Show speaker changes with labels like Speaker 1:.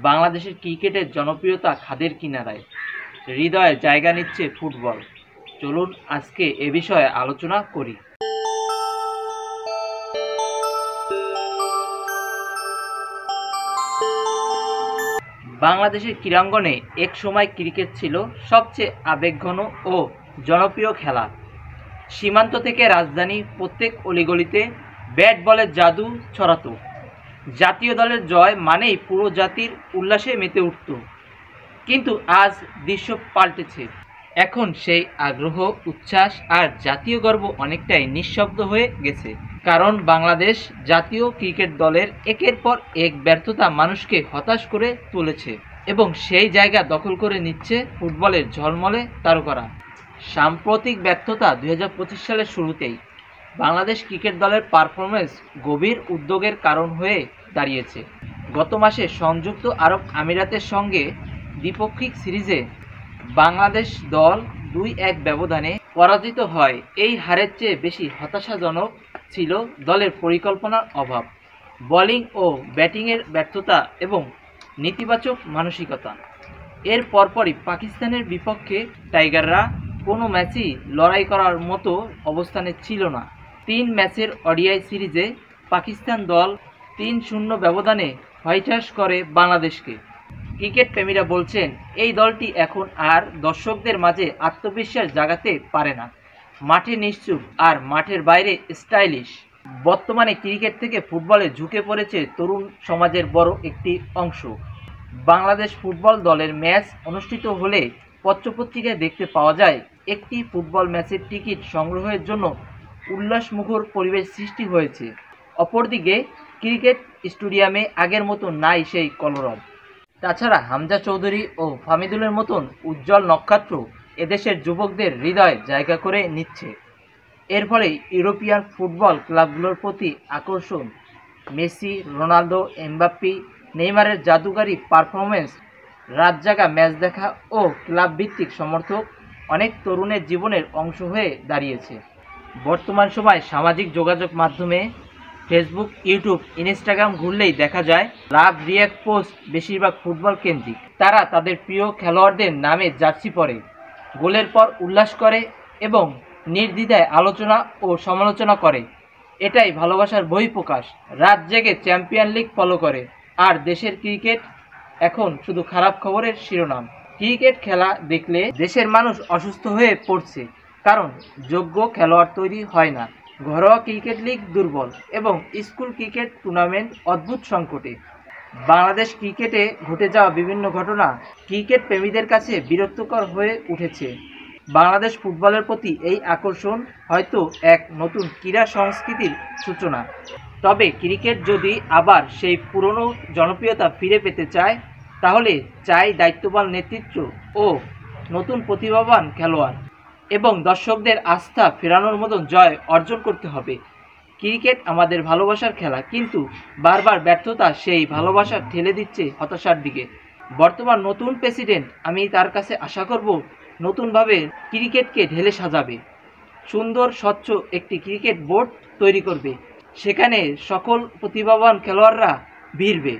Speaker 1: বাংলাদেশের ক্রিকেটের জনপ্রিয়তা খাদের কিনারায়, হৃদয়ে জায়গা নিচ্ছে ফুটবল। চলুন আজকে এ বিষয়ে আলোচনা করি। বাংলাদেশের ক্রীড়াঙ্গনে এক সময় ক্রিকেট ছিল সবচেয়ে আবেগঘন ও জনপ্রিয় খেলা। সীমান্ত থেকে রাজধানী প্রত্যেক অলিগলিতে ব্যাট বলের জাদু ছড়াতো। জাতীয় দলের জয় মানেই পুরো জাতির উল্লাসে মেতে উঠত। কিন্তু আজ দৃশ্য পাল্টেছে। এখন সেই আগ্রহ, উচ্ছ্বাস আর জাতীয় গর্ব অনেকটাই নিঃশব্দ হয়ে গেছে। কারণ বাংলাদেশ জাতীয় ক্রিকেট দলের একের পর এক ব্যর্থতা মানুষকে হতাশ করে তুলেছে এবং সেই জায়গা দখল করে নিচ্ছে ফুটবলের ঝলমলে তারকারা। সাম্প্রতিক ব্যর্থতা 2025 সালের শুরুতেই বাংলাদেশ ক্রিকেট দলের পারফরমেন্স গভীর উদ্বেগের কারণ হয়ে দাঁড়িয়েছে। গত মাসে সংযুক্ত আরব আমিরাতের সঙ্গে দ্বিপক্ষিক সিরিজে বাংলাদেশ দল 2-1 ব্যবধানে পরাজিত হয়। এই হারের চেয়ে বেশি হতাশাজনক ছিল দলের পরিকল্পনার অভাব, বোলিং ও ব্যাটিংয়ের ব্যর্থতা এবং নেতিবাচক মানসিকতা। এর পরপরই পাকিস্তানের বিপক্ষে টাইগাররা কোনো ম্যাচই লড়াই করার মতো অবস্থানে ছিল না। 3 ম্যাচের ওডিআই সিরিজে পাকিস্তান দল 3-0 ব্যবধানে হোয়াইটওয়াশ করে বাংলাদেশকে। ক্রিকেট প্রেমীরা বলছেন এই দলটি এখন আর দর্শকদের মাঝে আত্মবিশ্বাস জাগাতে পারে না। মাঠে নিশ্চুপ আর মাঠের বাইরে স্টাইলিশ। বর্তমানে ক্রিকেট থেকে ফুটবলে ঝুঁকে পড়েছে তরুণ সমাজের বড় একটি অংশ। বাংলাদেশ ফুটবল দলের ম্যাচ অনুষ্ঠিত হলে পত্রপত্রিকায় দেখতে পাওয়া যায় একটি ফুটবল ম্যাচের টিকিট সংগ্রহের জন্য উল্লাসমুখর পরিবেশ সৃষ্টি হয়েছে। অপরদিকে ক্রিকেট স্টেডিয়ামে আগের মতো নাই সেই কলরব। তাছাড়া হামজা চৌধুরী ও ফামিদুলের মতন উজ্জ্বল নক্ষত্র এদেশের যুবকদের হৃদয়ে জায়গা করে নিচ্ছে। এর ফলে ইউরোপিয়ান ফুটবল ক্লাবগুলোর প্রতি আকর্ষণ। মেসি, রোনালদো, এমবাপ্পে, নেইমারের জাদুকারী পারফরমেন্স, রাতজাগা ম্যাচ দেখা ও ক্লাব ভিত্তিক সমর্থক অনেক তরুণের জীবনের অংশ হয়ে দাঁড়িয়েছে। বর্তমান সময় সামাজিক যোগাযোগ মাধ্যমে ফেসবুক, ইউটিউব, ইনস্টাগ্রাম ঘুরলেই দেখা যায় লাভ রিয়াক্ট পোস্ট বেশিরভাগ ফুটবল কেন্দ্রিক। তারা তাদের প্রিয় খেলোয়াড়দের নামে জার্সি পরে, গোলের পর উল্লাস করে এবং নির্দ্বিধায় আলোচনা ও সমালোচনা করে। এটাই ভালোবাসার বহিঃপ্রকাশ। রাত জেগে চ্যাম্পিয়ন লিগ ফলো করে। আর দেশের ক্রিকেট এখন শুধু খারাপ খবরের শিরোনাম। ক্রিকেট খেলা দেখলে দেশের মানুষ অসুস্থ হয়ে পড়ছে, কারণ যোগ্য খেলোয়াড় তৈরি হয় না। ঘরোয়া ক্রিকেট লিগ দুর্বল এবং স্কুল ক্রিকেট টুর্নামেন্ট অদ্ভুত সংকটে। বাংলাদেশ ক্রিকেটে ঘটে যাওয়া বিভিন্ন ঘটনা ক্রিকেট প্রেমীদের কাছে বিরক্তকর হয়ে উঠেছে। বাংলাদেশ ফুটবলের প্রতি এই আকর্ষণ হয়তো এক নতুন ক্রীড়া সংস্কৃতির সূচনা। তবে ক্রিকেট যদি আবার সেই পুরনো জনপ্রিয়তা ফিরে পেতে চায়, তাহলে চাই দায়িত্ববান নেতৃত্ব ও নতুন প্রতিভাবান খেলোয়াড় এবং দর্শকদের আস্থা ফেরানোর মতন জয় অর্জন করতে হবে। ক্রিকেট আমাদের ভালোবাসার খেলা, কিন্তু বারবার ব্যর্থতা সেই ভালোবাসা ঠেলে দিচ্ছে হতাশার দিকে। বর্তমান নতুন প্রেসিডেন্ট, আমি তার কাছে আশা করব নতুনভাবে ক্রিকেটকে ঢেলে সাজাবে, সুন্দর স্বচ্ছ একটি ক্রিকেট বোর্ড তৈরি করবে, সেখানে সকল প্রতিভাবান খেলোয়াড়রা ভিড়বে।